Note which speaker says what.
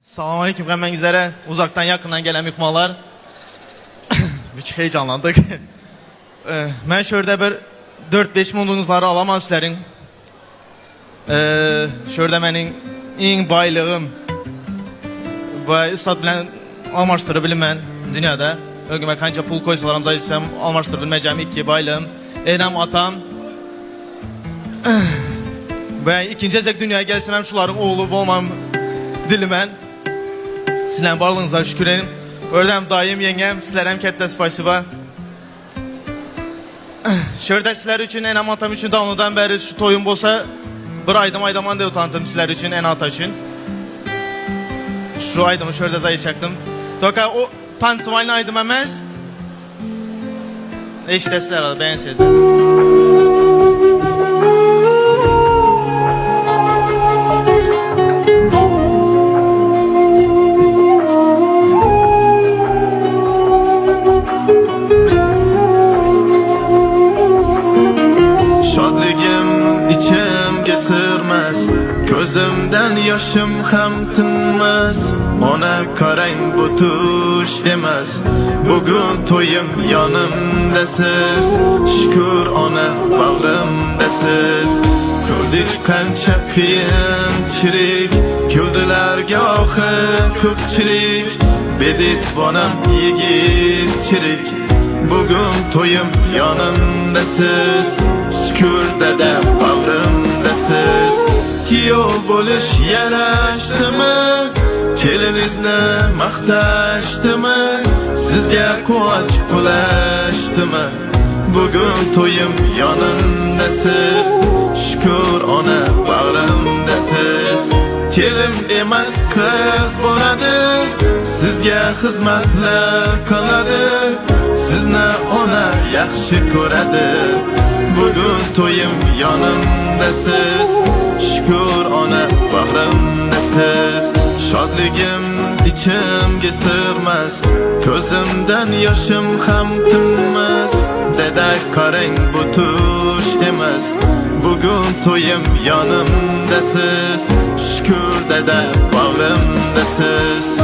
Speaker 1: Selamünaleyküm hemen uzaktan yakından gelen mihmanlar. Bir heyecanlandık. Ben şurada bir 4-5 mundunuzları alamam sizlerin. Şurada benim en baylığım ve istat bilen almaştırabilirim ben dünyada. Ögüme kanca pul koysalarım zaten almaştırabilmeyeceğim iki baylığım. Enem atam. Ve ikinci ezek dünyaya gelsin hem şuların oğlu olmam dilimen. Sizlerin varlığınıza şükür edin. Oradan dayım, yengem, sizlere katta spasiba. Şurada sizler için, en amatam için davnodan beri şu toyum olsa bir aydaman da utandım sizler için, en ata için. Şu aydımı şurada zayıflayacaktım. Doka o tansivalini aydım emez. İşte sizler adı, ben sizler.
Speaker 2: Gözümden yaşım hem tinmez. Ona karayın bu tuş demez. Bugün toyum yanımdasız. Şükür ona bağrımdasız. Gördük kança kıyınçilik. Güldüler gahı kökçilik. Bediz bana yigitçilik. Bugün toyum yanımdasız. Şükür dede bağrımdasız. Yol buluş yaraştı mı? Kelinizle maqtaştı mı? Sizge kuvaç bulaştı mı? Bugün toyum yanındasız. Şükür ona bağrımdasız. Kelin emas kız boladı. Sizge hizmetler kaladı. Sizne ona yaxshi ko'radi. Bugün toyum yanımdasız. Şükür ona bağrımdasız. Şadligim içimge sığmaz. Gözümden yaşım ham tinmez. Dede karang bu tuş emas. Bugün toyum yanımdasız. Şükür dede bağrımdasız.